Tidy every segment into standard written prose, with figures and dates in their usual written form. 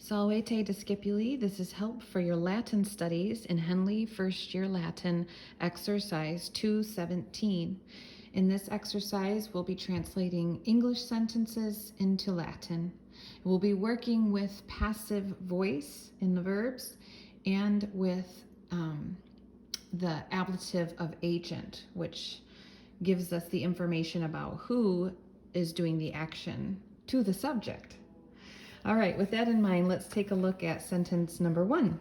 Salvete discipuli, this is help for your Latin studies in Henle First Year Latin, exercise 217. In this exercise, we'll be translating English sentences into Latin. We'll be working with passive voice in the verbs and with the ablative of agent, which gives us the information about who is doing the action to the subject. All right, with that in mind, let's take a look at sentence number 1.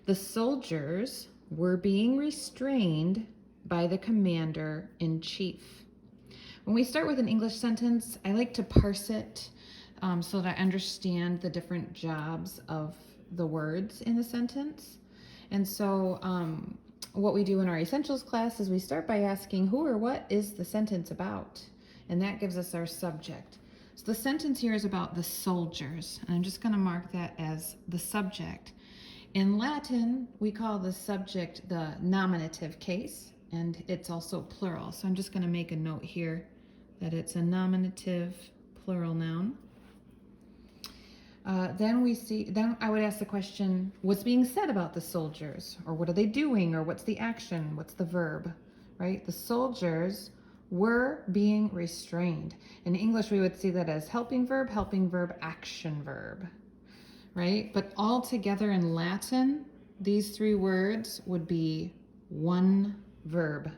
The soldiers were being restrained by the commander-in-chief. When we start with an English sentence, I like to parse it so that I understand the different jobs of the words in a sentence. And so what we do in our essentials class is we start by asking who or what is the sentence about? And that gives us our subject. So the sentence here is about the soldiers, and I'm just going to mark that as the subject. In Latin, we call the subject the nominative case, and it's also plural. So I'm just going to make a note here that it's a nominative plural noun. Then I would ask the question, what's being said about the soldiers? Or what are they doing? Or what's the action? What's the verb, right? The soldiers were being restrained. In English, we would see that as helping verb, action verb, right? But all together in Latin, these three words would be one verb.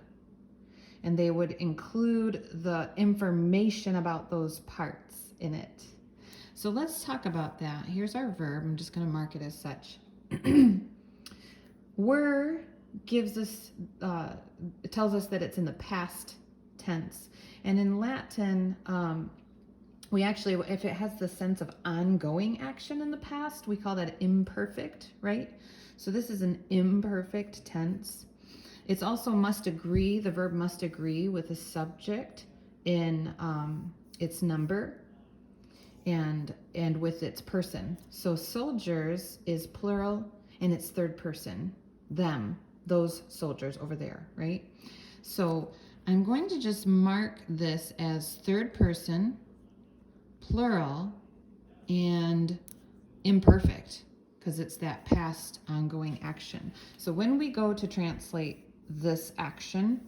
And they would include the information about those parts in it. So let's talk about that. Here's our verb. I'm just going to mark it as such. Were gives us, it tells us that it's in the past tense. And in Latin, we actually, if it has the sense of ongoing action in the past, we call that imperfect, right? So this is an imperfect tense. It's also must agree, the verb must agree with the subject in its number and with its person. So soldiers is plural and it's third person, them, those soldiers over there, right? So I'm going to just mark this as third person, plural, and imperfect, because it's that past ongoing action. So when we go to translate this action,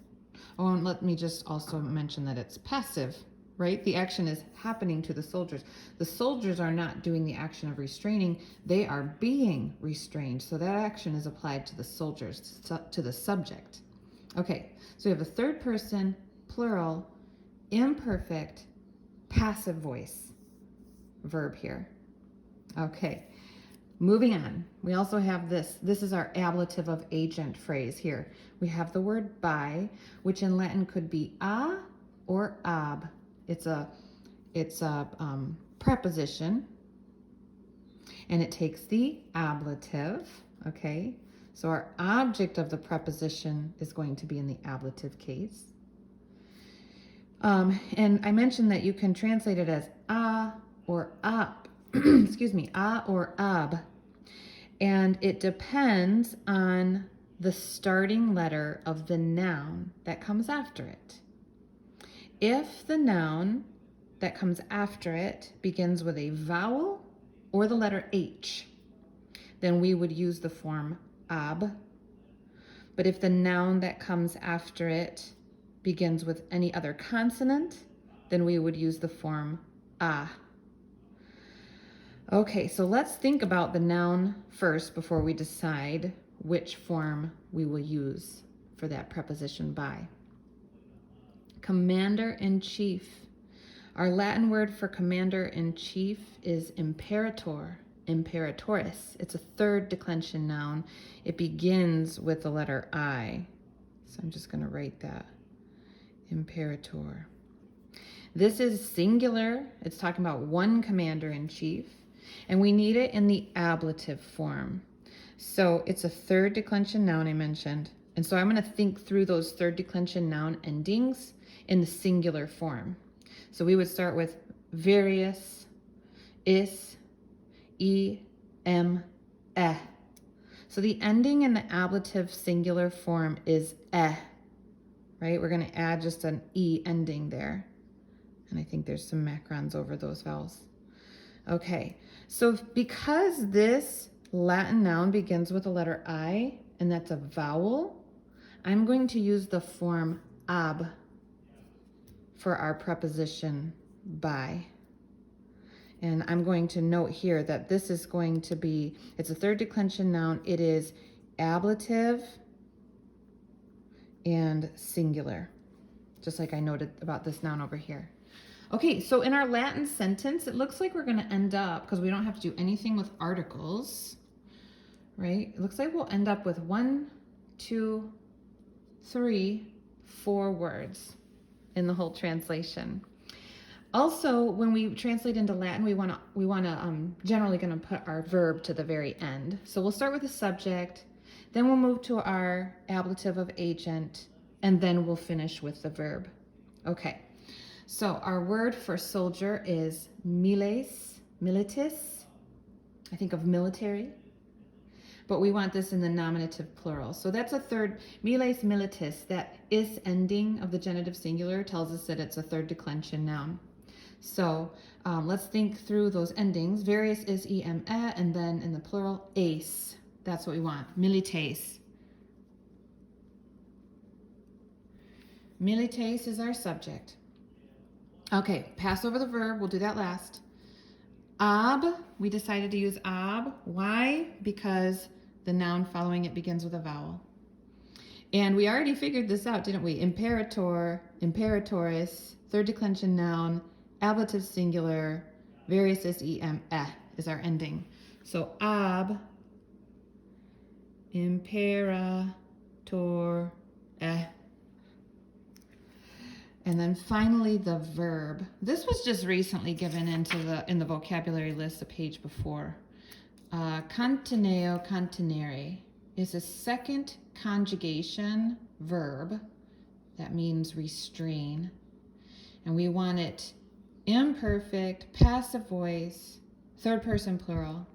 oh, and let me just also mention that it's passive, right? The action is happening to the soldiers. The soldiers are not doing the action of restraining, they are being restrained. So that action is applied to the soldiers, to the subject. Okay, so we have a third person, plural, imperfect, passive voice verb here. Okay, moving on. We also have this. This is our ablative of agent phrase here. We have the word by, which in Latin could be a or ab. It's a preposition, and it takes the ablative, okay? So our object of the preposition is going to be in the ablative case. And I mentioned that you can translate it as a or up, excuse me, a or ab. And it depends on the starting letter of the noun that comes after it. If the noun that comes after it begins with a vowel or the letter H, then we would use the form ab. But if the noun that comes after it begins with any other consonant, then we would use the form a. Okay, so let's think about the noun first before we decide which form we will use for that preposition by. Commander-in-chief. Our Latin word for commander-in-chief is imperator, imperatoris. It's a third declension noun. It begins with the letter I. So I'm just going to write that. Imperator. This is singular. It's talking about one commander-in-chief. And we need it in the ablative form. So it's a third declension noun I mentioned. And so I'm going to think through those third declension noun endings in the singular form. So we would start with various, is, eh. So the ending in the ablative singular form is right? We're going to add just an e ending there. And I think there's some macrons over those vowels. Okay, so because this Latin noun begins with the letter I, and that's a vowel, I'm going to use the form ab for our preposition by. And I'm going to note here that this is going to be, it's a third declension noun. It is ablative and singular, just like I noted about this noun over here. Okay, so in our Latin sentence, it looks like we're going to end up, because we don't have to do anything with articles, right? It looks like we'll end up with 1, 2, 3, 4 words in the whole translation. Also, when we translate into Latin, we want to generally going to put our verb to the very end. So we'll start with the subject, then we'll move to our ablative of agent, and then we'll finish with the verb. Okay. So our word for soldier is miles, militis. I think of military, but we want this in the nominative plural. So that's a third, miles militis. That is ending of the genitive singular tells us that it's a third declension noun. So let's think through those endings. Various is em, and then in the plural, ace. That's what we want, milites. Milites is our subject. Okay, pass over the verb. We'll do that last. Ab, we decided to use ab. Why? Because the noun following it begins with a vowel. And we already figured this out, didn't we? Imperator, imperatoris, third declension noun, ablative singular, various is em, is our ending. So ab, imperator, And then finally the verb. This was just recently given in the vocabulary list the page before. Conteneo, contenere is a second conjugation verb that means restrain. And we want it imperfect, passive voice, third person plural.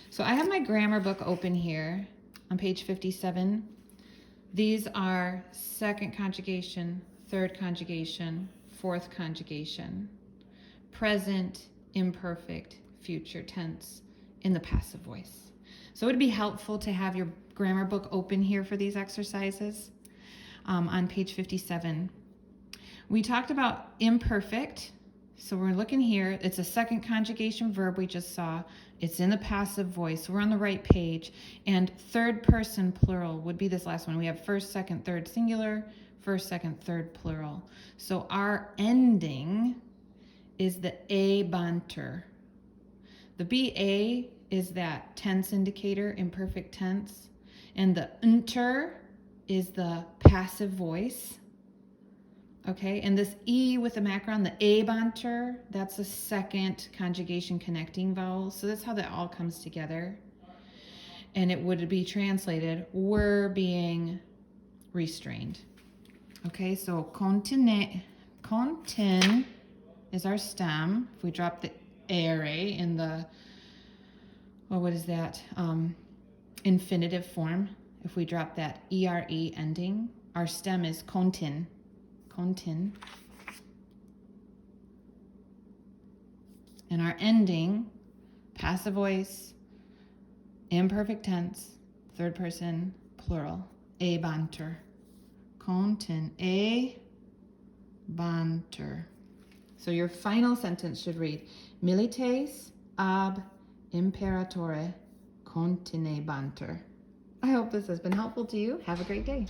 So I have my grammar book open here on page 57. These are second conjugation, third conjugation, fourth conjugation, present, imperfect, future tense in the passive voice. So it would be helpful to have your grammar book open here for these exercises on page 57. We talked about imperfect. So we're looking here. It's a second conjugation verb we just saw. It's in the passive voice. So we're on the right page. And third person plural would be this last one. We have first, second, third singular, first, second, third plural. So our ending is the a banter. The ba is that tense indicator, imperfect tense. And the unter is the passive voice. Okay, and this E with the macron, the a banter, that's the second conjugation connecting vowel. So that's how that all comes together. And it would be translated, we're being restrained. Okay, so contin is our stem. If we drop the ere in the, well, what is that? Infinitive form. If we drop that ere ending, our stem is contin. And our ending, passive voice, imperfect tense, third person, plural, a banter. Contin, a banter. So your final sentence should read, milites ab imperatore contine banter. I hope this has been helpful to you. Have a great day.